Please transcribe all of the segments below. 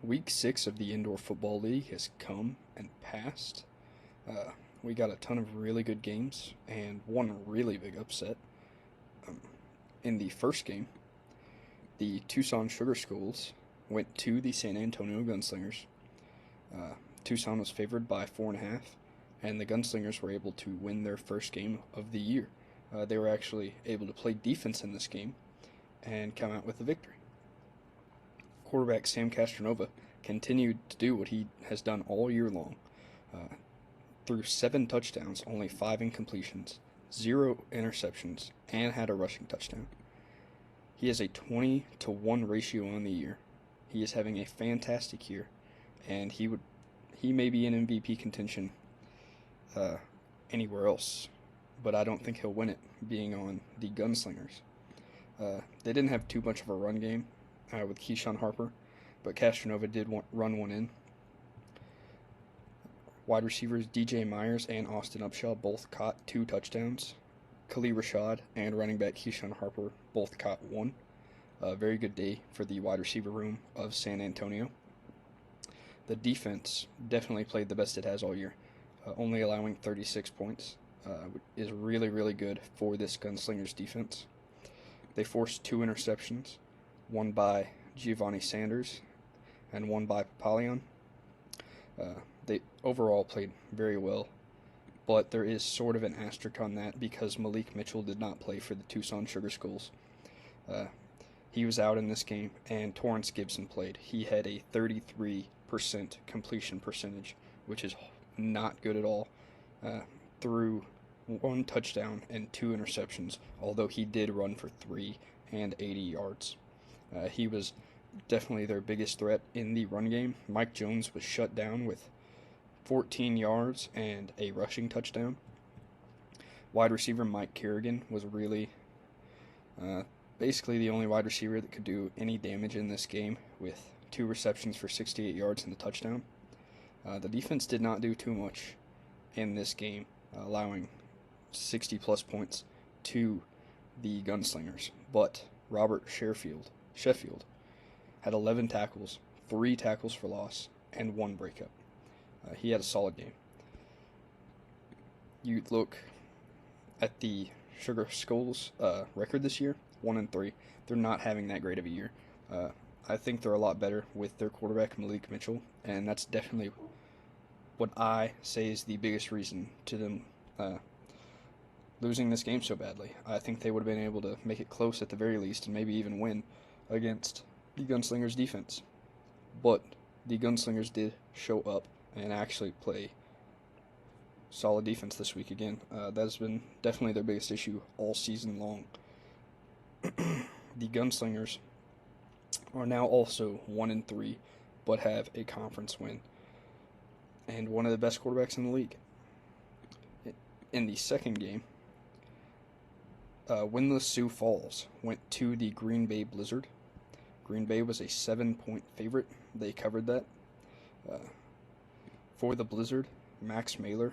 Week 6 of the Indoor Football League has come and passed. Uh, we got a ton of really good games and one really big upset. Um, in the first game, the Tucson Sugar Schools went to the San Antonio Gunslingers. Uh, Tucson was favored by 4.5, and the Gunslingers were able to win their first game of the year. They were actually able to play defense in this game and come out with a victory. Quarterback Sam Castronova continued to do what he has done all year long. Uh, threw 7 touchdowns, only 5 incompletions, 0 interceptions, and had a rushing touchdown. He has a 20-to-1 ratio on the year. He is having a fantastic year, and he may be in MVP contention uh, anywhere else, but I don't think he'll win it being on the Gunslingers. They didn't have too much of a run game with Keyshawn Harper, but Castronova did run one in. Wide receivers DJ Myers and Austin Upshaw both caught 2 touchdowns. Khalil Rashad and running back Keyshawn Harper both caught 1. A very good day for the wide receiver room of San Antonio. The defense definitely played the best it has all year, only allowing 36 points. Is really, really good for this Gunslingers defense. They forced 2 interceptions, one by Giovanni Sanders and one by Papalion. They overall played very well, but there is sort of an asterisk on that because Malik Mitchell did not play for the Tucson Sugar Schools. He was out in this game, and Torrance Gibson played. He had a 33% completion percentage, which is not good at all. Threw 1 touchdown and 2 interceptions, although he did run for 3 and 80 yards. He was definitely their biggest threat in the run game. Mike Jones was shut down with 14 yards and a rushing touchdown. Wide receiver Mike Kerrigan was really basically the only wide receiver that could do any damage in this game with 2 receptions for 68 yards and a touchdown. The defense did not do too much in this game, allowing 60-plus points to the Gunslingers, but Robert Sheffield had 11 tackles, 3 tackles for loss, and 1 breakup. He had a solid game. You look at the Sugar Skulls record this year, 1-3. They're not having that great of a year. I think they're a lot better with their quarterback Malik Mitchell, and that's definitely what I say is the biggest reason to them losing this game so badly. I think they would have been able to make it close at the very least and maybe even win against the Gunslingers defense. But the Gunslingers did show up and actually play solid defense this week again. That's been definitely their biggest issue all season long. The Gunslingers are now also 1-3, but have a conference win and one of the best quarterbacks in the league. In the second game, winless Sioux Falls went to the Green Bay Blizzard. Green Bay was a 7-point favorite. They covered that. For the Blizzard, Max Mailer,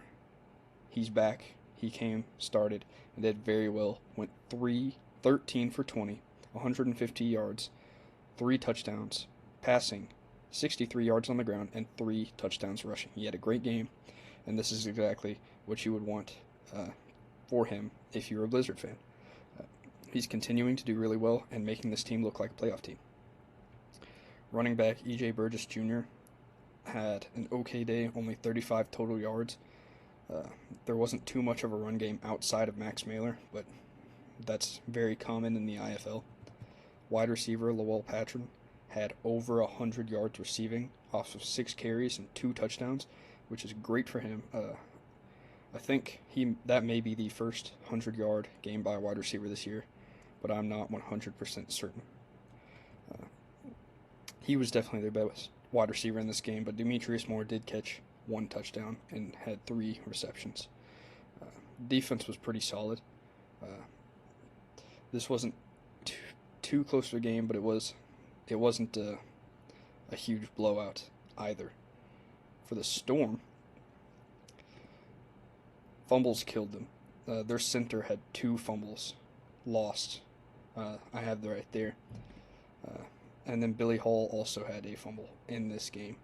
he's back. He came, started, and did very well. Went 13 for 20, 150 yards, 3 touchdowns, passing, 63 yards on the ground, and 3 touchdowns rushing. He had a great game, and this is exactly what you would want for him if you're a Blizzard fan. He's continuing to do really well and making this team look like a playoff team. Running back E.J. Burgess Jr. had an okay day, only 35 total yards. There wasn't too much of a run game outside of Max Mailer, but that's very common in the IFL. Wide receiver Lowell Patron had over 100 yards receiving off of 6 carries and 2 touchdowns, which is great for him. I think that may be the first 100-yard game by a wide receiver this year, but I'm not 100% certain. He was definitely their best wide receiver in this game, but Demetrius Moore did catch 1 touchdown and had 3 receptions. Defense was pretty solid. This wasn't too close to a game, but it wasn't a huge blowout either. For the Storm, fumbles killed them. Their center had 2 fumbles lost. I have that right there. And then Billy Hall also had a fumble in this game.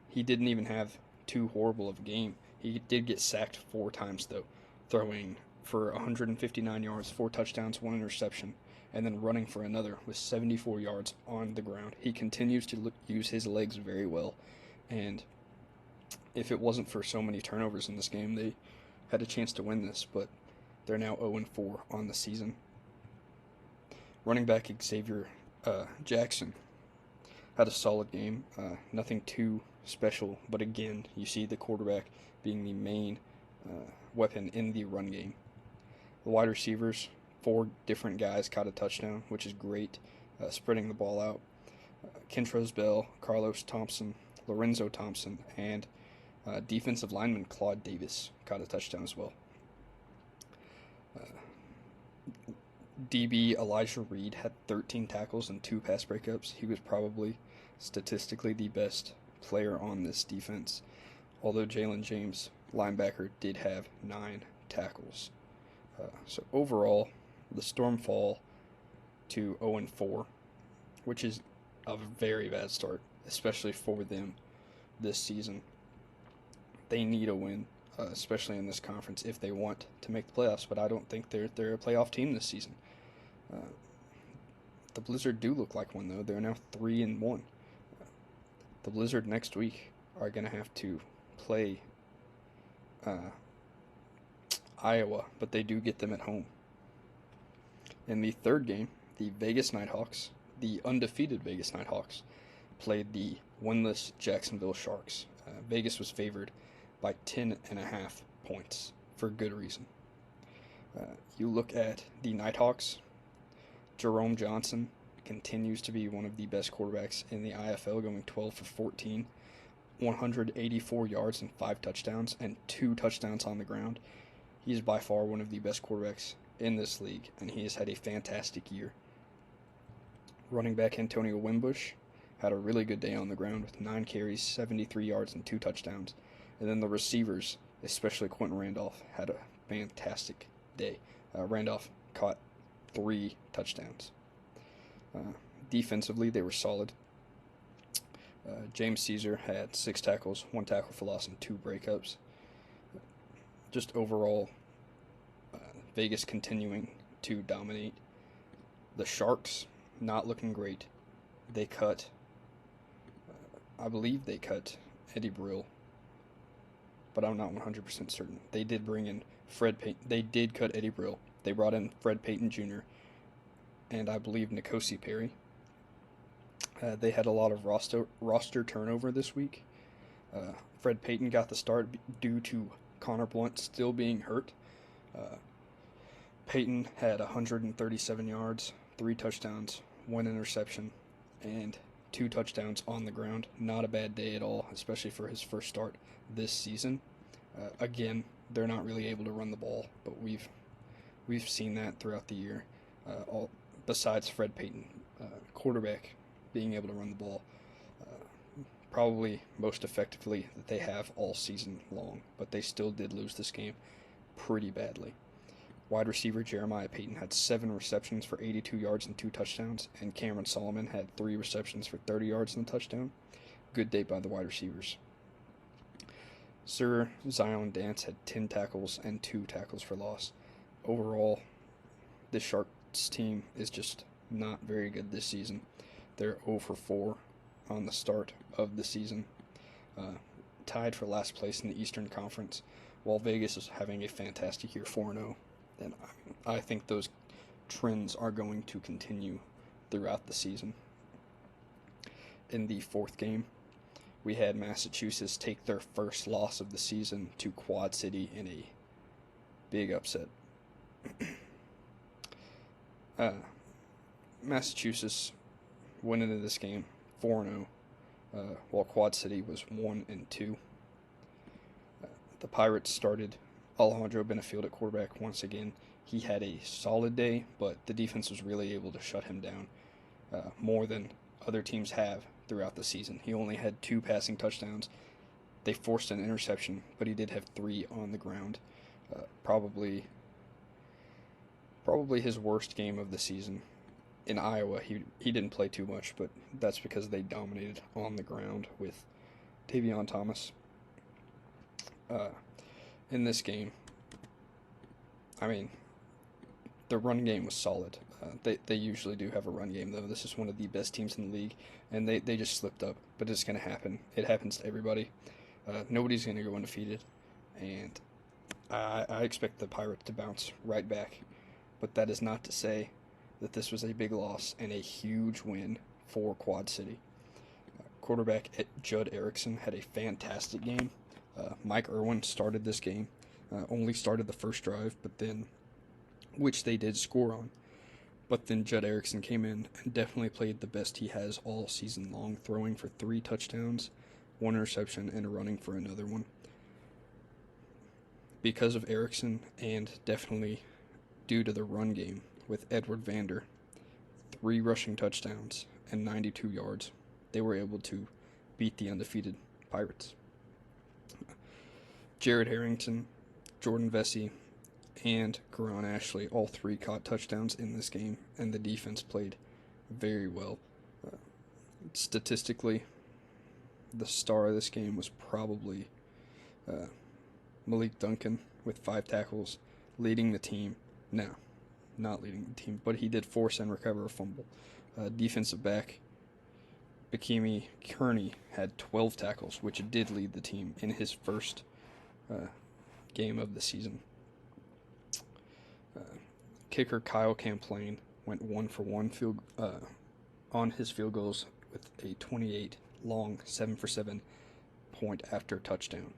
He didn't even have too horrible of a game. He did get sacked 4 times, though, throwing for 159 yards, 4 touchdowns, 1 interception, and then running for another with 74 yards on the ground. He continues to use his legs very well, and if it wasn't for so many turnovers in this game, they had a chance to win this, but they're now 0-4 on the season. Running back Xavier Jackson had a solid game, nothing too special, but again, you see the quarterback being the main weapon in the run game. The wide receivers, 4 different guys caught a touchdown, which is great, spreading the ball out. Kentrose Bell, Carlos Thompson, Lorenzo Thompson, and defensive lineman Claude Davis caught a touchdown as well. DB Elijah Reed had 13 tackles and 2 pass breakups. He was probably statistically the best player on this defense, although Jalen James, linebacker, did have 9 tackles. So overall, the Storm fall to 0-4, which is a very bad start, especially for them this season. They need a win, especially in this conference, if they want to make the playoffs, but I don't think they're a playoff team this season. The Blizzard do look like one, though. They're now 3-1. The Blizzard next week are going to have to play Iowa, but they do get them at home. In the third game, the Vegas Nighthawks, the undefeated Vegas Nighthawks, played the winless Jacksonville Sharks. Vegas was favored by 10.5 points for good reason. You look at the Nighthawks, Jerome Johnson continues to be one of the best quarterbacks in the IFL, going 12 for 14, 184 yards and 5 touchdowns, and 2 touchdowns on the ground. He is by far one of the best quarterbacks in this league, and he has had a fantastic year. Running back Antonio Wimbush had a really good day on the ground with 9 carries, 73 yards, and 2 touchdowns. And then the receivers, especially Quentin Randolph, had a fantastic day. Randolph caught 3 touchdowns. Defensively, they were solid. James Caesar had 6 tackles, 1 tackle for loss, and 2 breakups. Just overall, Vegas continuing to dominate. The Sharks, not looking great. They cut, I believe they cut Eddie Brill, but I'm not 100% certain. They did bring in Fred Payton. They did cut Eddie Brill. They brought in Fred Payton Jr. and I believe N'Kosi Perry. They had a lot of roster turnover this week. Fred Payton got the start due to Connor Blunt still being hurt. Payton had 137 yards, 3 touchdowns, 1 interception, and 2 touchdowns on the ground. Not a bad day at all, especially for his first start this season. Again, they're not really able to run the ball, but we've seen that throughout the year. Besides Fred Payton, quarterback being able to run the ball, probably most effectively that they have all season long, but they still did lose this game pretty badly. Wide receiver Jeremiah Payton had 7 receptions for 82 yards and 2 touchdowns, and Cameron Solomon had 3 receptions for 30 yards and a touchdown. Good day by the wide receivers. Sir Zion Dance had 10 tackles and 2 tackles for loss. Overall, this Sharks team is just not very good this season. They're 0-4 on the start of the season, tied for last place in the Eastern Conference, while Vegas is having a fantastic year, 4-0. And I think those trends are going to continue throughout the season. In the fourth game, we had Massachusetts take their first loss of the season to Quad City in a big upset. Massachusetts went into this game 4-0, while Quad City was 1-2. The Pirates started Alejandro Benefield at quarterback once again. He had a solid day, but the defense was really able to shut him down more than other teams have throughout the season. He only had 2 passing touchdowns. They forced an interception, but he did have 3 on the ground. Probably his worst game of the season in Iowa, he didn't play too much, but that's because they dominated on the ground with Tavion Thomas. Uh, in this game, I mean, the run game was solid. They usually do have a run game, though. This is one of the best teams in the league, and they just slipped up. But it's going to happen. It happens to everybody. Nobody's going to go undefeated, and I expect the Pirates to bounce right back. But that is not to say that this was a big loss and a huge win for Quad City. Quarterback Judd Erickson had a fantastic game. Mike Irwin started this game, only started the first drive, but then, which they did score on. But then Judd Erickson came in and definitely played the best he has all season long, throwing for 3 touchdowns, 1 interception, and running for another one. Because of Erickson, and definitely due to the run game with Edward Vander, 3 rushing touchdowns and 92 yards, they were able to beat the undefeated Pirates. Jared Harrington, Jordan Vesey, and Karan Ashley, all 3 caught touchdowns in this game, and the defense played very well. Statistically, the star of this game was probably Malik Duncan with 5 tackles, leading the team. No, not leading the team, but he did force and recover a fumble. Defensive back Bakimi Kearney had 12 tackles, which did lead the team in his first game of the season. Kicker Kyle Camplain went 1 for 1 on his field goals with a 28 long 7 for 7 point after touchdown.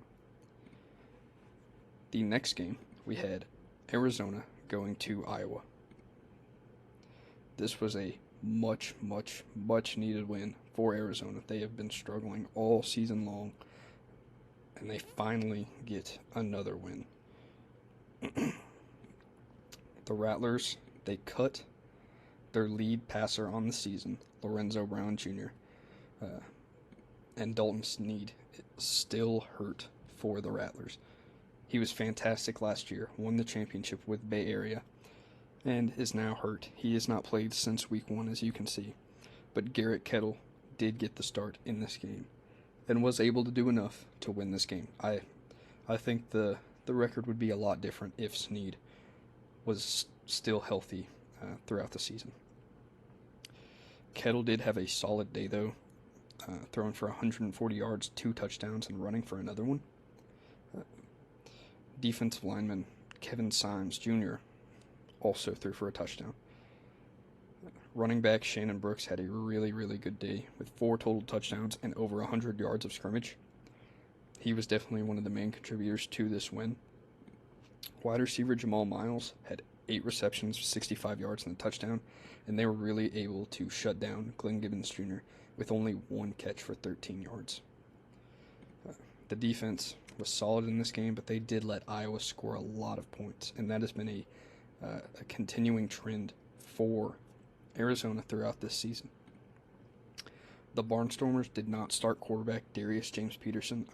The next game we had Arizona going to Iowa. This was a much needed win for Arizona. They have been struggling all season long, and they finally get another win. The Rattlers, they cut their lead passer on the season, Lorenzo Brown Jr., and Dalton Sneed still hurt for the Rattlers. He was fantastic last year, won the championship with Bay Area, and is now hurt. He has not played since week 1, as you can see. But Garrett Kettle did get the start in this game and was able to do enough to win this game. I think the record would be a lot different if Sneed was still healthy throughout the season. Kettle did have a solid day, though, throwing for 140 yards, 2 touchdowns, and running for another one. Defensive lineman Kevin Symes Jr. also threw for a touchdown. Running back Shannon Brooks had a really good day with 4 total touchdowns and over 100 yards of scrimmage. He was definitely one of the main contributors to this win. Wide receiver Jamal Miles had 8 receptions, 65 yards, and a touchdown, and they were really able to shut down Glenn Gibbons Jr. with only 1 catch for 13 yards. The defense was solid in this game, but they did let Iowa score a lot of points, and that has been a continuing trend for Arizona throughout this season. The Barnstormers did not start quarterback Darius James Peterson.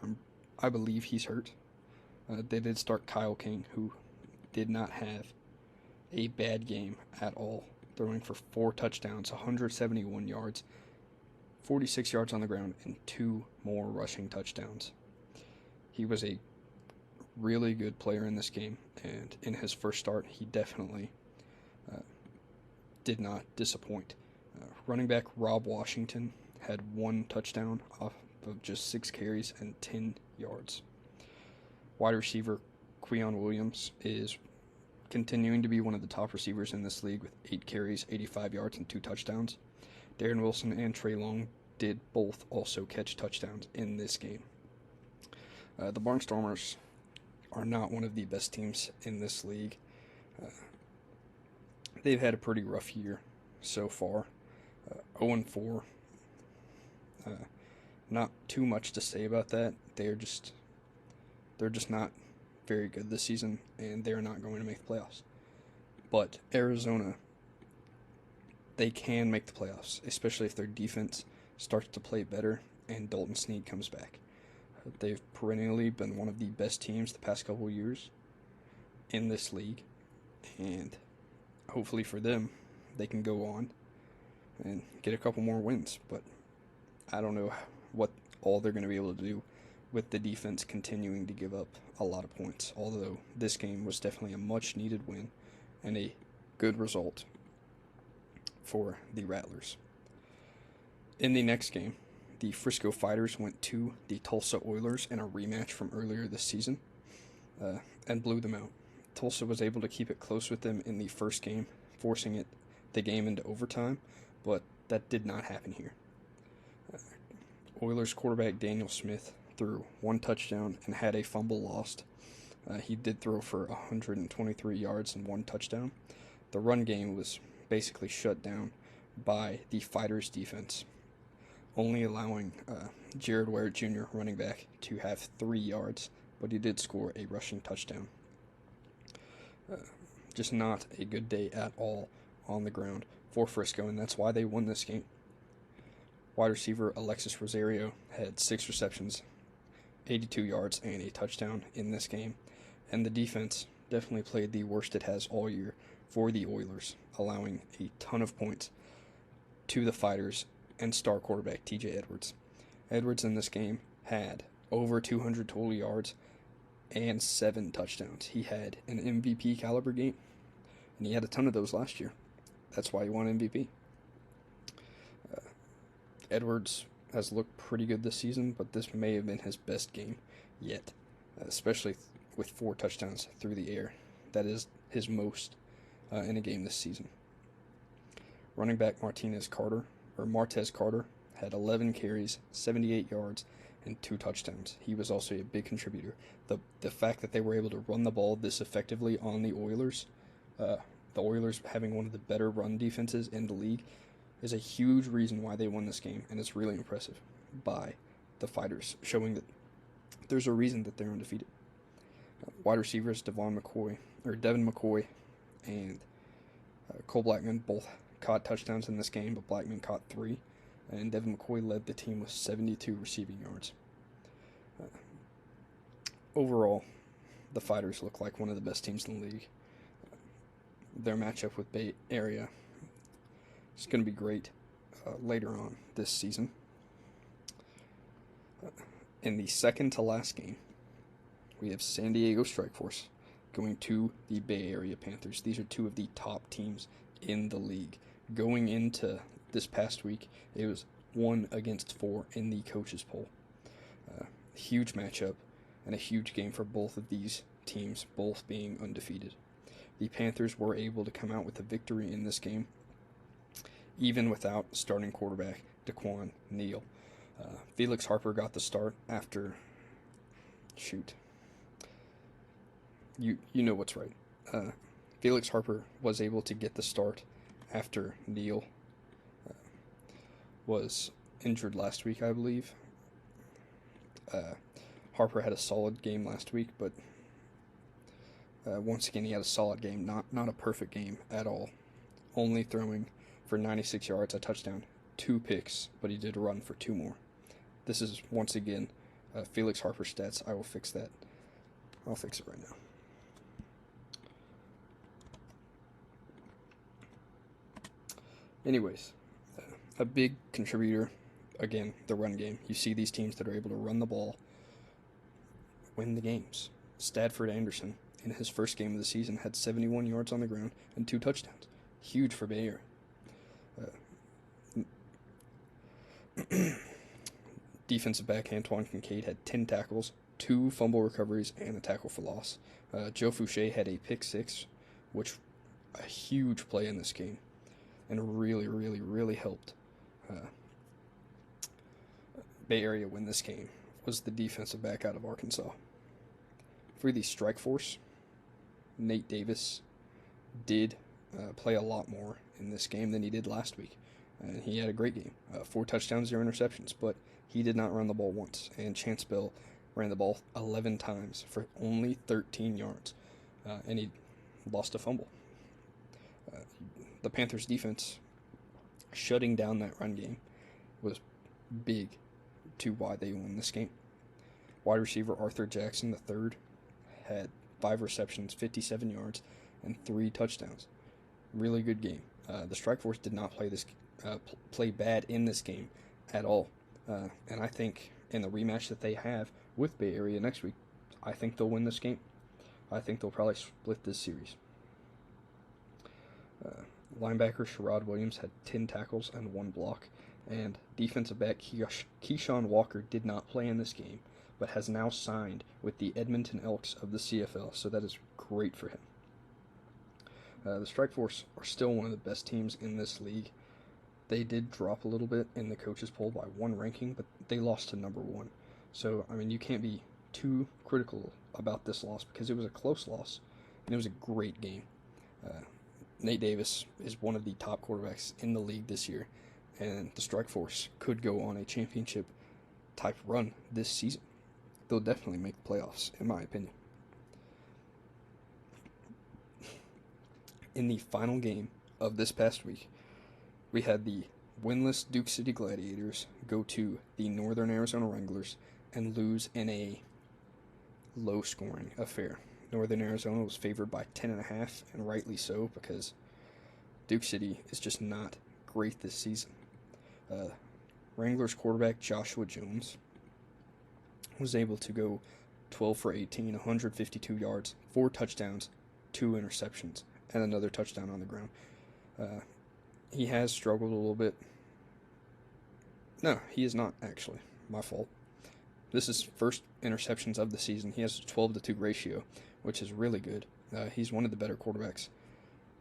I believe he's hurt. They did start Kyle King, who did not have a bad game at all, throwing for 4 touchdowns, 171 yards, 46 yards on the ground, and 2 more rushing touchdowns. He was a really good player in this game, and in his first start, he definitely did not disappoint. Running back Rob Washington had 1 touchdown off of just 6 carries and 10 yards. Wide receiver Queon Williams is continuing to be one of the top receivers in this league with 8 carries, 85 yards, and 2 touchdowns. Darren Wilson and Trey Long did both also catch touchdowns in this game. The Barnstormers are not one of the best teams in this league. They've had a pretty rough year so far. 0-4. Not too much to say about that. They're just not very good this season, and they're not going to make the playoffs. But Arizona, they can make the playoffs, especially if their defense starts to play better and Dalton Sneed comes back. They've perennially been one of the best teams the past couple of years in this league, and hopefully for them, they can go on and get a couple more wins. But I don't know what all they're going to be able to do with the defense continuing to give up a lot of points. Although this game was definitely a much needed win and a good result for the Rattlers. In the next game, the Frisco Fighters went to the Tulsa Oilers in a rematch from earlier this season and blew them out. Tulsa was able to keep it close with them in the first game, forcing the game into overtime, but that did not happen here. Oilers quarterback Daniel Smith threw one touchdown and had a fumble lost. He did throw for 123 yards and one touchdown. The run game was basically shut down by the Fighters defense, only allowing Jared Ware Jr., running back, to have 3 yards, but he did score a rushing touchdown. Just not a good day at all on the ground for Frisco, and that's why they won this game. Wide receiver Alexis Rosario had 6 receptions, 82 yards, and a touchdown in this game, and the defense definitely played the worst it has all year for the Oilers, allowing a ton of points to the Fighters and star quarterback TJ Edwards. Edwards in this game had over 200 total yards and 7 touchdowns. He had an MVP caliber game, and he had a ton of those last year. That's why he won MVP. Edwards has looked pretty good this season, but this may have been his best game yet, especially with 4 touchdowns through the air. That is his most in a game this season. Running back Martez Carter had 11 carries, 78 yards, and 2 touchdowns. He was also a big contributor. The fact that they were able to run the ball this effectively on the Oilers having one of the better run defenses in the league, is a huge reason why they won this game, and it's really impressive by the Fighters, showing that there's a reason that they're undefeated. Wide receivers Devin McCoy and Cole Blackman both caught touchdowns in this game, but Blackman caught 3, and Devin McCoy led the team with 72 receiving yards. Overall, the Fighters look like one of the best teams in the league. Their matchup with Bay Area is going to be great later on this season. In the second to last game, we have San Diego Strikeforce going to the Bay Area Panthers. These are 2 of the top teams in the league. Going into this past week, it was 1 against 4 in the coaches poll. Huge matchup and a huge game for both of these teams, both being undefeated. The Panthers were able to come out with a victory in this game, even without starting quarterback DeQuan Neal. Felix Harper got the start after... You know what's right. Felix Harper was able to get the start after Neal was injured last week, I believe. Harper had a solid game last week, but once again he had a solid game, not a perfect game at all. Only throwing for 96 yards, a touchdown, 2 picks, but he did run for 2 more. This is, once again, Felix Harper stats. I will fix that. I'll fix it right now. Anyways, a big contributor, again, the run game. You see these teams that are able to run the ball win the games. Stadford Anderson, in his first game of the season, had 71 yards on the ground and 2 touchdowns. Huge for Bay Area. Defensive back Antoine Kincaid had 10 tackles, 2 fumble recoveries, and a tackle for loss. Joe Fouché had a pick 6, which a huge play in this game, and really, really, really helped Bay Area win this game, was the defensive back out of Arkansas. For the Strikeforce, Nate Davis did play a lot more in this game than he did last week, and he had a great game. 4 touchdowns, 0 interceptions, but he did not run the ball once, and Chance Bell ran the ball 11 times for only 13 yards, and he lost a fumble. The Panthers' defense shutting down that run game was big to why they won this game. Wide receiver Arthur Jackson III had 5 receptions, 57 yards, and 3 touchdowns. Really good game. The Strikeforce did not play play bad in this game at all. And I think in the rematch that they have with Bay Area next week, I think they'll win this game. I think they'll probably split this series. Linebacker Sherrod Williams had 10 tackles and 1 block, and defensive back Keyshawn Walker did not play in this game, but has now signed with the Edmonton Elks of the CFL, so that is great for him. The Strike Force are still one of the best teams in this league. They did drop a little bit in the coaches poll by 1 ranking, but they lost to number 1. So, I mean, you can't be too critical about this loss because it was a close loss, and it was a great game. Nate Davis is one of the top quarterbacks in the league this year, and the Strike Force could go on a championship type run this season. They'll definitely make the playoffs, in my opinion. In the final game of this past week, we had the winless Duke City Gladiators go to the Northern Arizona Wranglers and lose in a low-scoring affair. Northern Arizona was favored by 10.5, and rightly so, because Duke City is just not great this season. Wranglers quarterback Joshua Jones was able to go 12 for 18, 152 yards, 4 touchdowns, 2 interceptions, and another touchdown on the ground. He has struggled a little bit. No, he is not, actually. My fault. This is first interceptions of the season. He has a 12-2 ratio, which is really good. He's one of the better quarterbacks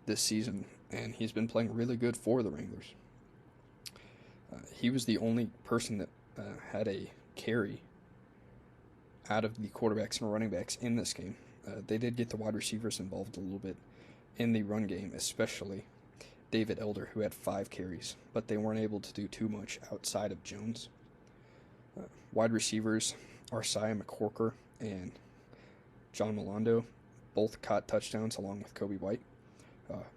this season, and he's been playing really good for the Wranglers. He was the only person that had a carry out of the quarterbacks and running backs in this game. They did get the wide receivers involved a little bit in the run game, especially David Elder, who had 5 carries, but they weren't able to do too much outside of Jones. Wide receivers Arsiah McCorker and John Milando both caught touchdowns along with Kobe White.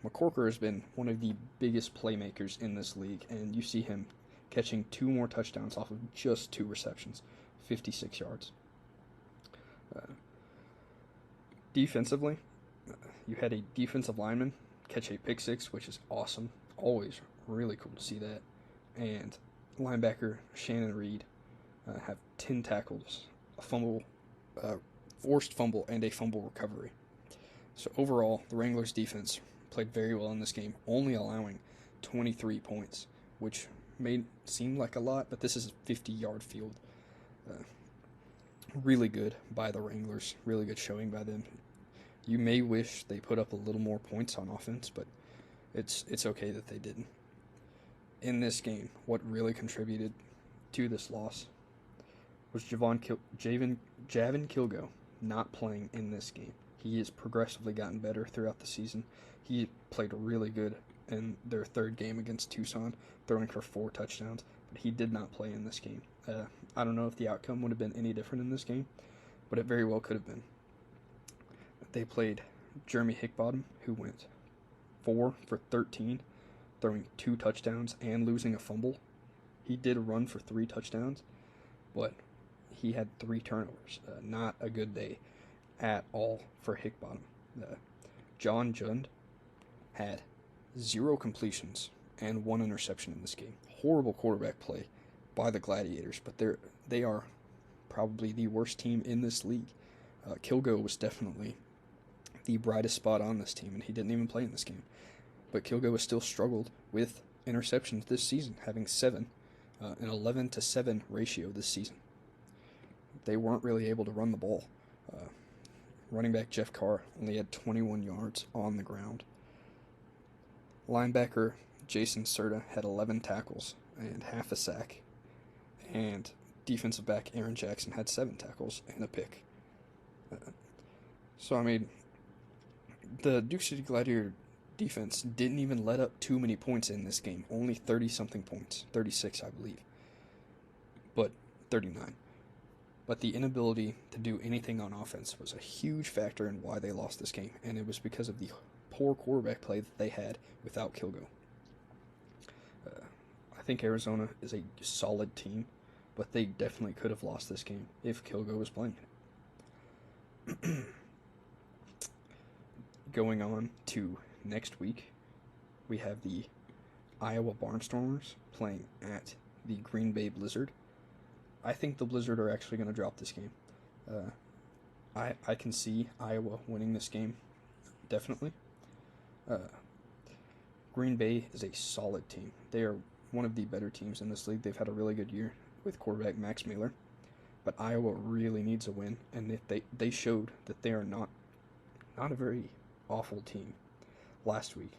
McCorker has been one of the biggest playmakers in this league, and you see him catching 2 more touchdowns off of just 2 receptions, 56 yards. Defensively, you had a defensive lineman catch a pick 6, which is awesome. Always really cool to see that. And linebacker Shannon Reed have 10 tackles, a fumble, forced fumble, and a fumble recovery. So overall, the Wranglers defense played very well in this game, only allowing 23 points, which may seem like a lot, but this is a 50-yard field. Really good by the Wranglers, really good showing by them. You may wish they put up a little more points on offense, but it's okay that they didn't. In this game, what really contributed to this loss was Javin Kilgo not playing in this game. He has progressively gotten better throughout the season. He played really good in their 3rd game against Tucson, throwing for 4 touchdowns, but he did not play in this game. I don't know if the outcome would have been any different in this game, but it very well could have been. They played Jeremy Hickbottom, who went 4 for 13, throwing 2 touchdowns and losing a fumble. He did run for 3 touchdowns, but he had 3 turnovers. Not a good day at all for Hickbottom. John Jund had 0 completions and 1 interception in this game. Horrible quarterback play by the Gladiators, but they are probably the worst team in this league. Kilgo was definitely the brightest spot on this team, and he didn't even play in this game. But Kilgo has still struggled with interceptions this season, having 7, an 11-7 ratio this season. They weren't really able to run the ball. Running back Jeff Carr only had 21 yards on the ground. Linebacker Jason Serta had 11 tackles and half a sack. And defensive back Aaron Jackson had 7 tackles and a pick. So, I mean, the Duke City Gladiator defense didn't even let up too many points in this game. Only 30-something points. 36, I believe. But 39. But the inability to do anything on offense was a huge factor in why they lost this game, and it was because of the poor quarterback play that they had without Kilgo. I think Arizona is a solid team, but they definitely could have lost this game if Kilgo was playing it. Going on to next week, we have the Iowa Barnstormers playing at the Green Bay Blizzard. I think the Blizzard are actually going to drop this game. I can see Iowa winning this game, definitely. Uh, Green Bay is a solid team. They are one of the better teams in this league. They've had a really good year with quarterback Max Miller. But Iowa really needs a win, and they showed that they are not a very awful team last week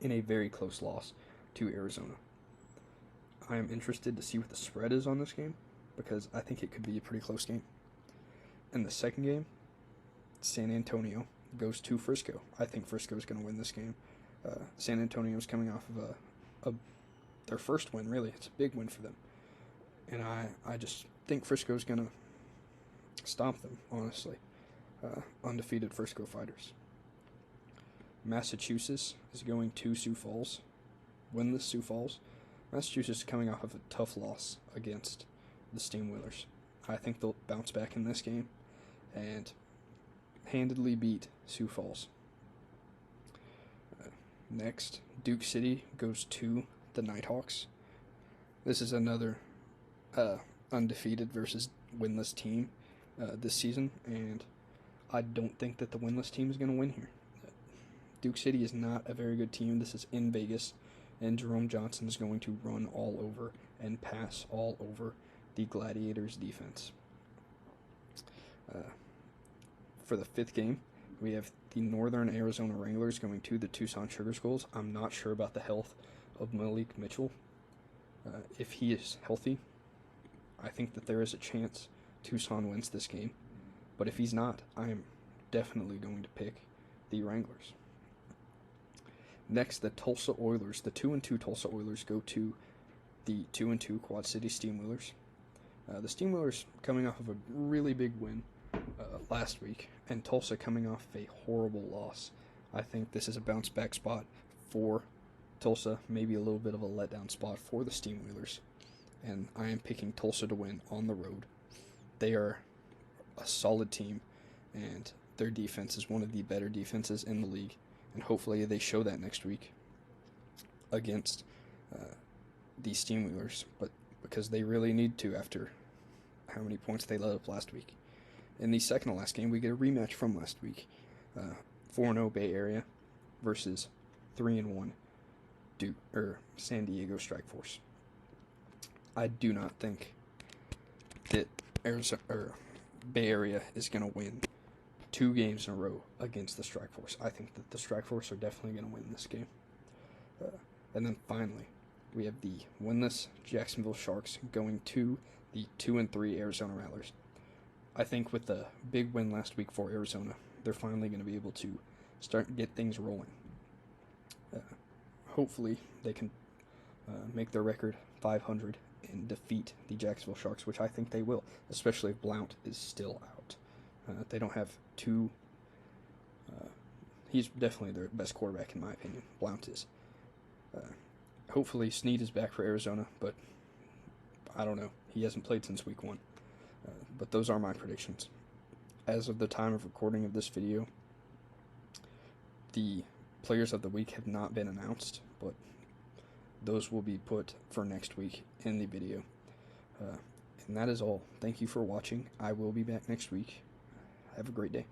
in a very close loss to Arizona. I am interested to see what the spread is on this game because I think it could be a pretty close game. In the second game, San Antonio goes to Frisco. I think Frisco is going to win this game. San Antonio is coming off of their first win, really. It's a big win for them. And I just think Frisco is going to stomp them, honestly. Undefeated Frisco Fighters. Massachusetts is going to Sioux Falls. Winless Sioux Falls. Massachusetts is coming off of a tough loss against the Steamwheelers. I think they'll bounce back in this game and handedly beat Sioux Falls. Next, Duke City goes to the Nighthawks. This is another undefeated versus winless team this season, and I don't think that the winless team is going to win here. Duke City is not a very good team. This is in Vegas, and Jerome Johnson is going to run all over and pass all over the Gladiators' defense. For the fifth game, we have the Northern Arizona Wranglers going to the Tucson Sugar Skulls. I'm not sure about the health of Malik Mitchell. If he is healthy, I think that there is a chance Tucson wins this game. But if he's not, I am definitely going to pick the Wranglers. Next, the Tulsa Oilers. The 2-2 Tulsa Oilers go to the 2-2 Quad City Steamwheelers. The Steamwheelers coming off of a really big win last week, and Tulsa coming off a horrible loss. I think this is a bounce back spot for Tulsa, maybe a little bit of a letdown spot for the Steamwheelers, and I am picking Tulsa to win on the road. They are a solid team, and their defense is one of the better defenses in the league, and hopefully they show that next week against the Steamwheelers, but because they really need to after how many points they let up last week. In the second to last game, we get a rematch from last week. 4-0 Bay Area versus 3-1 San Diego Strike Force. I do not think that Bay Area is going to win 2 games in a row against the Strike Force. I think that the Strike Force are definitely going to win this game. And then finally, we have the winless Jacksonville Sharks going to the 2-3 Arizona Rattlers. I think with the big win last week for Arizona, they're finally going to be able to start to get things rolling. Hopefully, they can make their record 500 and defeat the Jacksonville Sharks, which I think they will, especially if Blount is still out. They don't have two. He's definitely their best quarterback, in my opinion. Blount is. Hopefully, Snead is back for Arizona, but I don't know. He hasn't played since week 1. But those are my predictions. As of the time of recording of this video, the players of the week have not been announced, but those will be put for next week in the video. And that is all. Thank you for watching. I will be back next week. Have a great day.